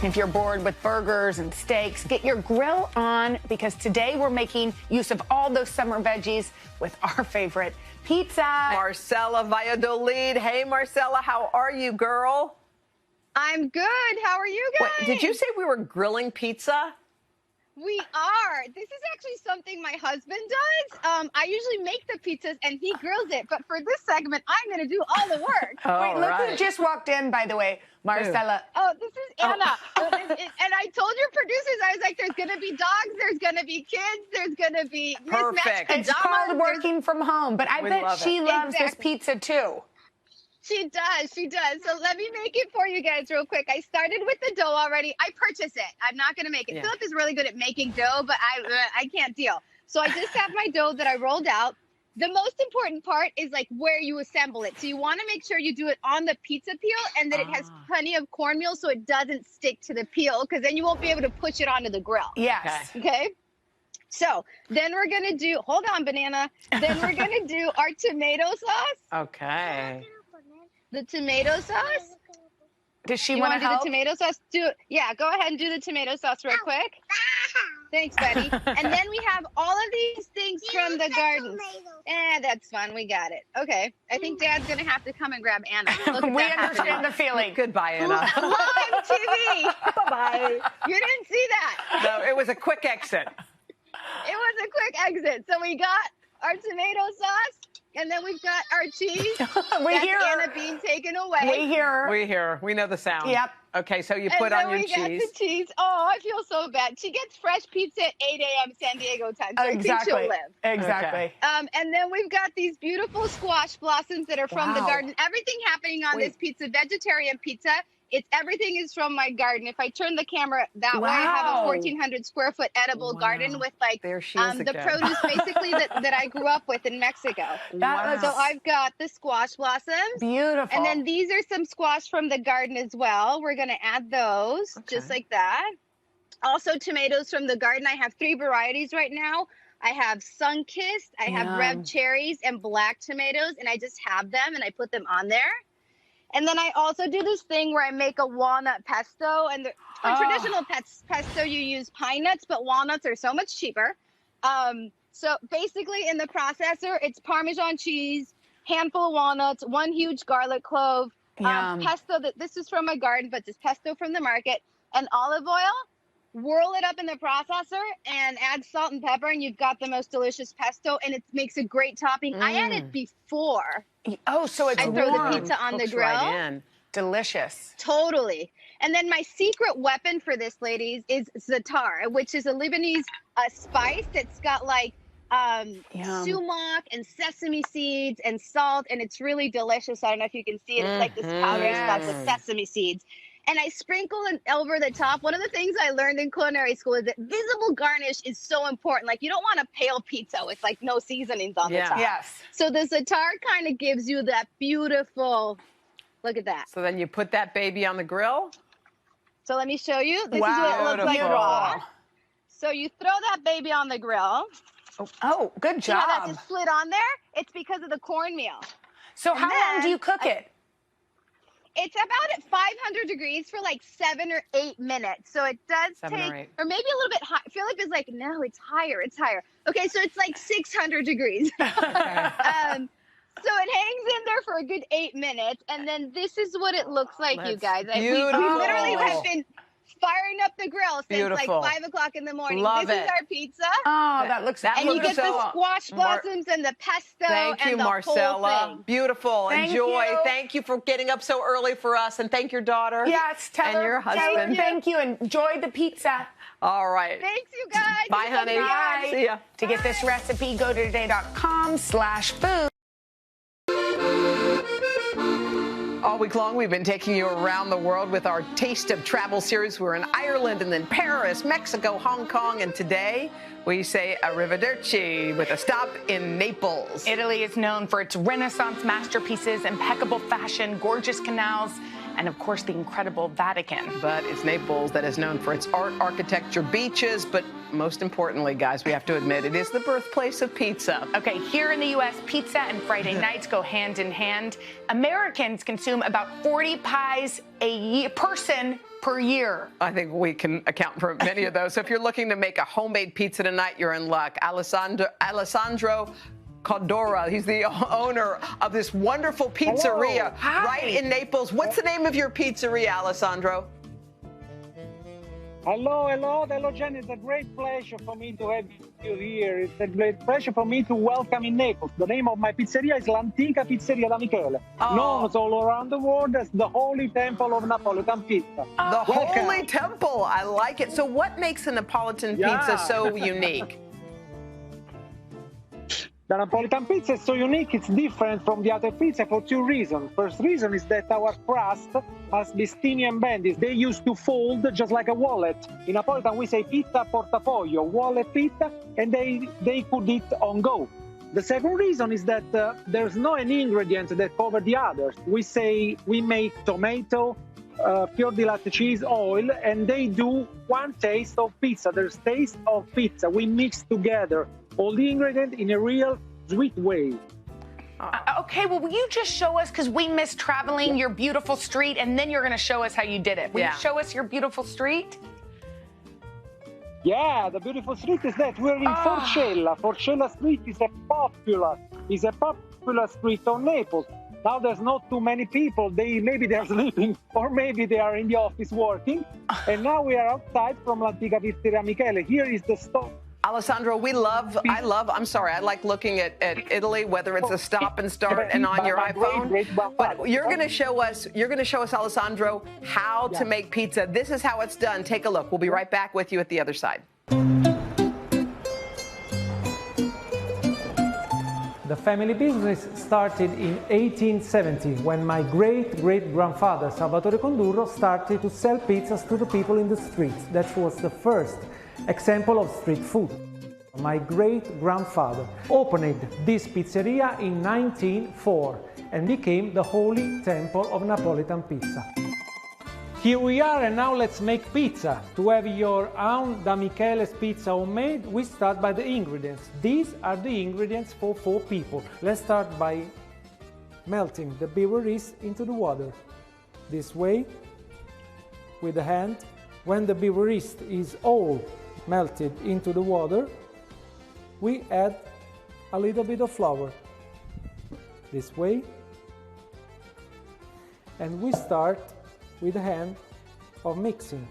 If you're bored with burgers and steaks, get your grill on because today we're making use of all those summer veggies with our favorite pizza. Marcela Valladolid. Hey, Marcela, how are you, girl? I'm good. How are you guys? Wait, did you say we were grilling pizza? We are. This is actually something my husband does. I usually make the pizzas and he grills it. But for this segment, I'm going to do all the work. Wait, look who just walked in, by the way. Marcela. Oh, this is Anna. And I told your producers, I was like, there's going to be dogs, there's going to be kids, there's going to be mismatched pajamas. It's called working from home, but I bet she loves this pizza too. She does. She does. So let me make it for you guys real quick. I started with the dough already. I purchased it. I'm not going to make it. Yeah. Philip is really good at making dough, but I can't deal. So I just have my dough that I rolled out. The most important part is like where you assemble it. So you want to make sure you do it on the pizza peel and that it has plenty of cornmeal so it doesn't stick to the peel, because then you won't be able to push it onto the grill. Yes. Okay. So then we're going to do, hold on, banana. Then we're going to do our tomato sauce. Okay. The tomato sauce. Does she want to help? Do the tomato sauce? Yeah, go ahead and do the tomato sauce real quick. Thanks, buddy. And then we have all of these things from the garden. That's fun. We got it. Okay. I think Dad's going to have to come and grab Anna. We understand the feeling. Goodbye, Anna. Live TV. Bye-bye. You didn't see that. No, it was a quick exit. It was a quick exit. So we got our tomato sauce. And then we've got our cheese. We hear Anna being taken away. We hear. We hear. We know the sound. Yep. Okay, so you put on your cheese. And then we got the cheese. Oh, I feel so bad. She gets fresh pizza at 8 a.m. San Diego time, so I think she'll live. Exactly. Okay. And then we've got these beautiful squash blossoms that are from the garden. Everything happening on this pizza, vegetarian pizza. Everything is from my garden. If I turn the camera that way, I have a 1,400 square foot edible garden with like the produce basically that I grew up with in Mexico. So I've got the squash blossoms. Beautiful. And then these are some squash from the garden as well. We're going to add those just like that. Also tomatoes from the garden. I have 3 varieties right now. I have sun-kissed, I have red cherries and black tomatoes, and I just have them and I put them on there. And then I also do this thing where I make a walnut pesto. And for traditional pesto, you use pine nuts, but walnuts are so much cheaper. So basically in the processor, it's Parmesan cheese, handful of walnuts, 1 huge garlic clove, pesto. This is from my garden, but just pesto from the market, and olive oil. Whirl it up in the processor and add salt and pepper, and you've got the most delicious pesto, and it makes a great topping. I add it before. Oh, so it's I throw the pizza on the grill. Right in. Delicious. Totally. And then my secret weapon for this, ladies, is za'atar, which is a Lebanese spice that's got like sumac and sesame seeds and salt, and it's really delicious. I don't know if you can see it. It's like this powdery stuff with sesame seeds. And I sprinkle it over the top. One of the things I learned in culinary school is that visible garnish is so important. Like, you don't want a pale pizza with, like, no seasonings on the top. Yes. So the za'atar kind of gives you that beautiful, look at that. So then you put that baby on the grill? So let me show you. This is what it looks like raw. So you throw that baby on the grill. Oh, good job. See how that just slid on there? It's because of the cornmeal. So how long do you cook it? It's about at 500 degrees for like 7 or 8 minutes. So it does take, or maybe a little bit high. Philip is like, no, it's higher. It's higher. Okay, so it's like 600 degrees. So it hangs in there for a good 8 minutes. And then this is what it looks like, you guys. We literally have been firing up the grill since like 5 o'clock in the morning. This is our pizza. Oh, that looks and you get the squash blossoms and the pesto. Thank you, and the Marcela. whole thing. Beautiful. Enjoy. Thank you for getting up so early for us, and thank your daughter. Yes, tell her, your husband. Thank you. Enjoy the pizza. All right. Thanks, you guys. Bye, honey. Bye. See ya. To get this recipe, go to today.com/food. All week long, we've been taking you around the world with our Taste of Travel series. We're in Ireland and then Paris, Mexico, Hong Kong, and today we say arrivederci with a stop in Naples. Italy is known for its Renaissance masterpieces, impeccable fashion, gorgeous canals, and of course the incredible Vatican. But it's Naples that is known for its art, architecture, beaches, but most importantly, guys, we have to admit, it is the birthplace of pizza. Okay, here in the U.S., pizza and Friday nights go hand in hand. Americans consume about 40 pies a person per year. I think we can account for many of those. So if you're looking to make a homemade pizza tonight, you're in luck. Alessandro Condurro, he's the owner of this wonderful pizzeria right in Naples. What's the name of your pizzeria, Alessandro? Hello, Jenny. It's a great pleasure for me to have you here. It's a great pleasure for me to welcome in Naples. The name of my pizzeria is L'Antica Pizzeria da Michele, known all around the world as the Holy Temple of Neapolitan pizza. The Holy Temple. I like it. So what makes a Neapolitan pizza so unique? The Neapolitan pizza is so unique, it's different from the other pizza for two reasons. First reason is that our crust has these tiny embendings. They used to fold just like a wallet. In Neapolitan, we say pizza portafoglio, wallet pizza, and they put it on go. The second reason is that there's no any ingredient that cover the others. We make tomato, fior di latte cheese, oil, and they do one taste of pizza. There's taste of pizza. We mix together all the ingredients in a real sweet way. Okay, well, will you just show us, because we miss traveling, your beautiful street, and then you're going to show us how you did it. Will you show us your beautiful street? Yeah, the beautiful street is that. We're in Forcella. Forcella Street is a popular street on Naples. Now there's not too many people. Maybe they're sleeping, or maybe they are in the office working. And now we are outside from L'Antica Pizzeria da Michele. Here is the stop. Alessandro, I like looking at Italy, whether it's a stop and start and on your iPhone. But you're going to show us, Alessandro, how to make pizza. This is how it's done. Take a look. We'll be right back with you at the other side. The family business started in 1870 when my great-great-grandfather Salvatore Condurro started to sell pizzas to the people in the streets. That was the first example of street food. My great-grandfather opened this pizzeria in 1904 and became the Holy Temple of Neapolitan pizza. Here we are, and now let's make pizza. To have your own Da Michele's pizza homemade, we start by the ingredients. These are the ingredients for 4 people. Let's start by melting the beaver yeast into the water. This way, with the hand. When the beaver yeast is all melted into the water, we add a little bit of flour. This way. And we start with the hand of mixing.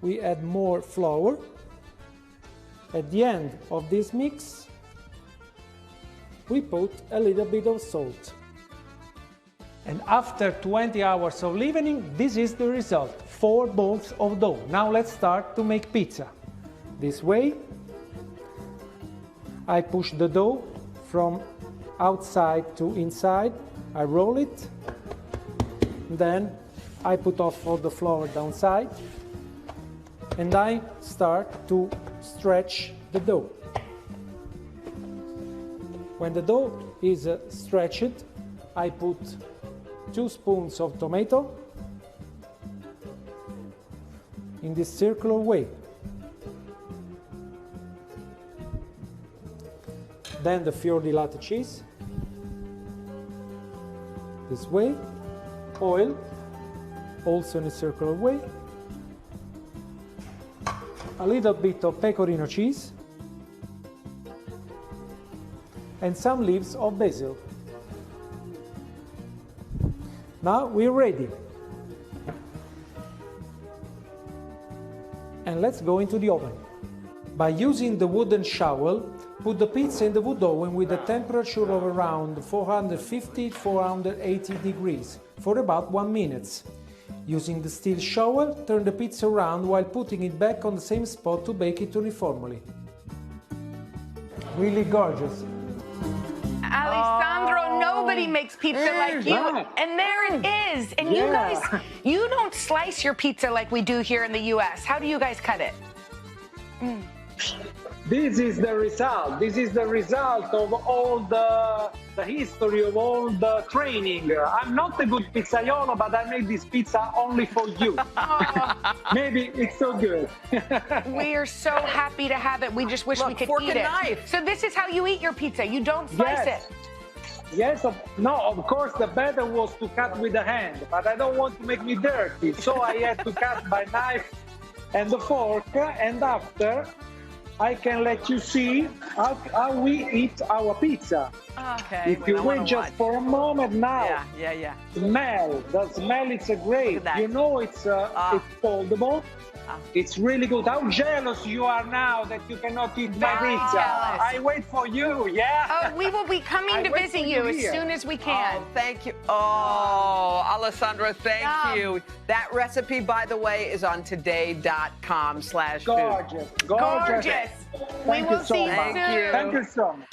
We add more flour. At the end of this mix, we put a little bit of salt. And after 20 hours of leavening, this is the result, 4 balls of dough. Now let's start to make pizza. This way, I push the dough from outside to inside. I roll it, then I put off all the flour downside, and I start to stretch the dough. When the dough is stretched, I put 2 spoons of tomato in this circular way. Then the fior di latte cheese, this way, oil, also in a circular way, a little bit of pecorino cheese, and some leaves of basil. Now we're ready. And let's go into the oven. By using the wooden shovel, put the pizza in the wood oven with a temperature of around 450-480 degrees for about 1 minute. Using the steel shovel, turn the pizza around while putting it back on the same spot to bake it uniformly. Really gorgeous. Alessandro, nobody makes pizza like you. And there it is. And you guys, you don't slice your pizza like we do here in the U.S. How do you guys cut it? This is the result. This is the result of all the history of all the training. I'm not a good pizzaiolo, but I made this pizza only for you. Maybe it's so good. We are so happy to have it. We just wish we could fork eat and it. knife. So this is how you eat your pizza. You don't slice Yes. it. Yes, of course, the better was to cut with the hand, but I don't want to make me dirty, so I had to cut by knife and the fork, and after I can let you see how we eat our pizza. Okay. If you wait just for a moment now, Yeah. smell. The smell is great. Look at that. You know it's foldable. It's really good. How jealous you are now that you cannot eat my Very pizza. jealous. I wait for you, yeah? We will be coming to wait visit for you you as here. soon as we can. Oh, thank you. Oh, Alessandro, thank Yum. you. That recipe, by the way, is on today.com/food. Gorgeous. Gorgeous. We Thank will you so see you much. Thank you. soon. Thank you so much.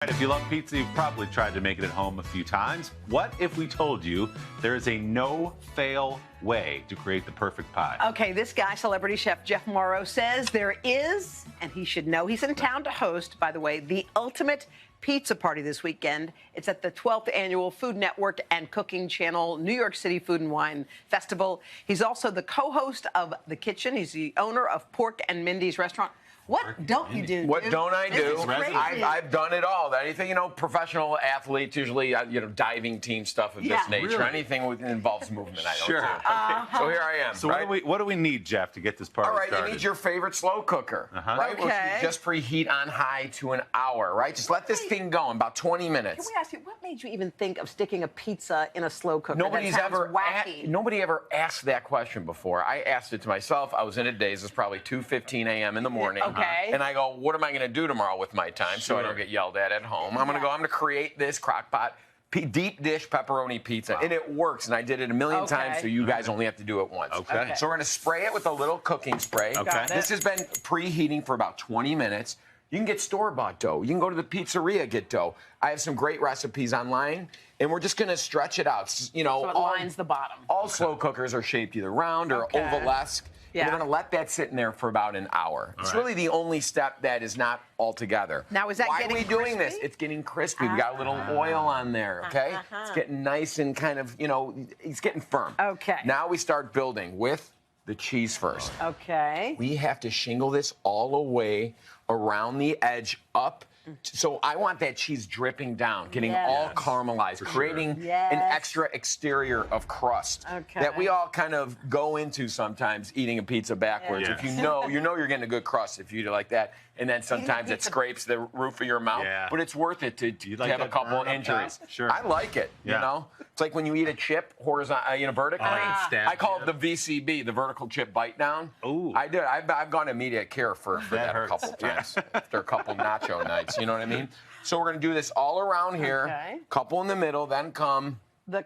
If you love pizza, you've probably tried to make it at home a few times. What if we told you there is a no-fail way to create the perfect pie? Okay, this guy, celebrity chef Jeff Mauro, says there is, and he should know. He's in town to host, by the way, the ultimate pizza party this weekend. It's at the 12th annual Food Network and Cooking Channel New York City Food and Wine Festival. He's also the co-host of The Kitchen. He's the owner of Pork and Mindy's restaurant. What don't you do? What dude? don't I This do? is crazy. I've done it all. Anything, professional athletes, usually, diving team stuff of Yeah, this nature. really? Anything that involves movement, I don't Sure. do. So here I am. So right? what do we need, Jeff, to get this party All right, started? you need your favorite slow cooker, right? Which Okay. you just preheat on high to an hour, right? Just let this thing go in about 20 minutes. Can we ask you, what made you even think of sticking a pizza in a slow cooker? Nobody's that sounds ever wacky. nobody ever asked that question before. I asked it to myself. I was in a daze. It's probably 2:15 a.m. in the morning. Okay. And I go, what am I going to do tomorrow with my time so I don't get yelled at home? I'm going to create this crock pot deep dish pepperoni pizza. And it works. And I did it a million times, so you guys only have to do it once. Okay. So we're going to spray it with a little cooking spray. Okay. Got it. This has been preheating for about 20 minutes. You can get store-bought dough. You can go to the pizzeria, get dough. I have some great recipes online, and we're just going to stretch it out. So it lines the bottom. All slow cookers are shaped either round or ovalesque. Yeah. We're going to let that sit in there for about an hour. It's really the only step that is not all together. Now, is that Why getting are we doing this? crispy? It's getting crispy. We got a little oil on there, okay? It's getting nice and kind of, it's getting firm. Okay. Now we start building with the cheese first. Okay. We have to shingle this all the way around the edge up. So I want that cheese dripping down, getting all caramelized, creating an extra exterior of crust that we all kind of go into sometimes eating a pizza backwards. If you know you're getting a good crust if you do like that. And then sometimes it scrapes the roof of your mouth. But it's worth it to like have a that couple burn up injuries. top? Sure. I like it, you know? It's like when you eat a chip horizontal, vertically. I call it the VCB, the vertical chip bite down. Ooh. I did. I've gone to immediate care for that a couple times after a couple nacho nights. You know what I mean? So we're gonna do this all around here. Okay. Couple in the middle, then come The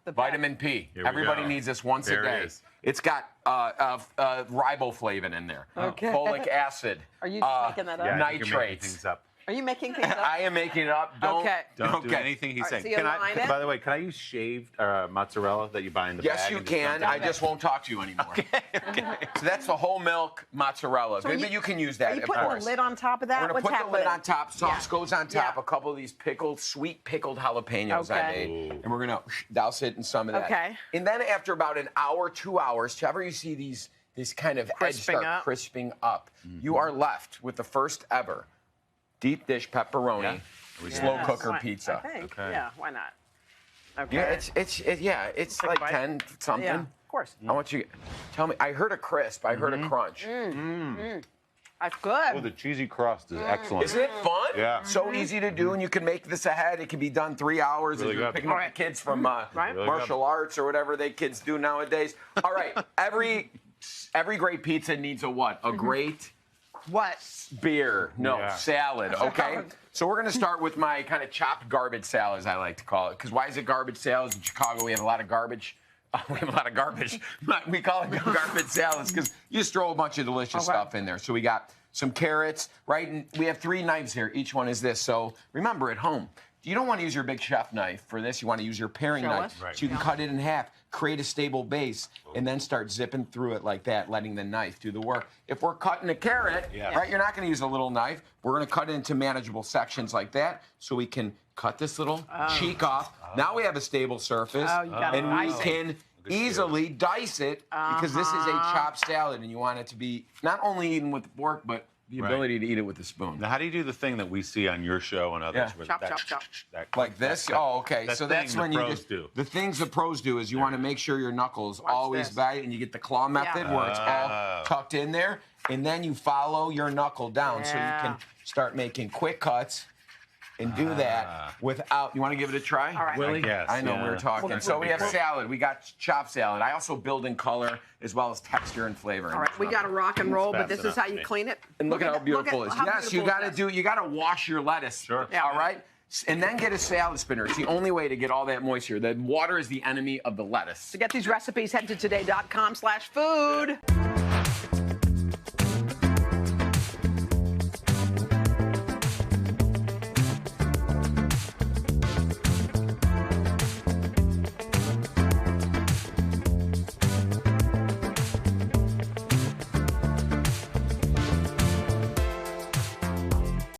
vitamin P. Here we Everybody go. needs this once There a day. it is. It's got riboflavin in there, folic acid. Are you just making that up? Yeah, I think you're making Nitrates. things up. Are you making things up? I am making it up. Don't do anything he's saying. so you line it? By the way, can I use shaved mozzarella that you buy in the bag? Yes, you and just can. dump I it? just won't talk to you anymore. So that's the whole milk mozzarella. Maybe you can use that. Are you of putting course. the lid on top of that? We're gonna What's put happening? the lid on top. Sauce goes on top. Yeah. A couple of these sweet pickled jalapenos I Okay. made, and we're gonna douse it in some of that. Okay. And then after about an hour, 2 hours, whenever you see these kind of edge start crisping up, you are left with the first ever deep dish pepperoni slow cooker pizza. I think. Yeah, why not? Okay. Yeah, it's like bite. 10 something. Yeah, of course. I want you tell me. I heard a crisp. I heard a crunch. That's good. Oh, the cheesy crust is excellent. Isn't it fun? Yeah. So easy to do, and you can make this ahead. It can be done 3 hours. Really if you're good. picking up the kids from martial arts or whatever they kids do nowadays. All right, every great pizza needs a what? A great beer. No, salad. Okay. So we're gonna start with my kind of chopped garbage salad, as I like to call it. Because why is it garbage salads? In Chicago, we have a lot of garbage. We have a lot of garbage. We call it garbage salads because you just throw a bunch of delicious stuff in there. So we got some carrots, right? And we have 3 knives here. Each one is this. So remember, at home, you don't want to use your big chef knife for this. You want to use your paring knife. Right. So you can cut it in half. create a stable base, and then start zipping through it like that, letting the knife do the work. If we're cutting a carrot, right, you're not going to use a little knife. We're going to cut it into manageable sections like that, so we can cut this little cheek off. Now we have a stable surface, and we can easily dice it because this is a chopped salad, and you want it to be not only eaten with the fork, but the ability to eat it with a spoon. Now, how do you do the thing that we see on your show and others? Yeah. Chop, chop, chop. Like this? Okay. So that's when you do. The things the pros do is you want to make sure your knuckles always bite, and you get the claw method where it's all tucked in there, and then you follow your knuckle down so you can start making quick cuts and do that without. You want to give it a try, Willie? I know we were talking. So we have salad. We got chopped salad. I also build in color as well as texture and flavor. All right, we got to rock and roll, but this is how you clean it. And look at how beautiful it is. Yes, you got to do. You got to wash your lettuce. Sure. All right. And then get a salad spinner. It's the only way to get all that moisture. The water is the enemy of the lettuce. To get these recipes, head to today.com/food.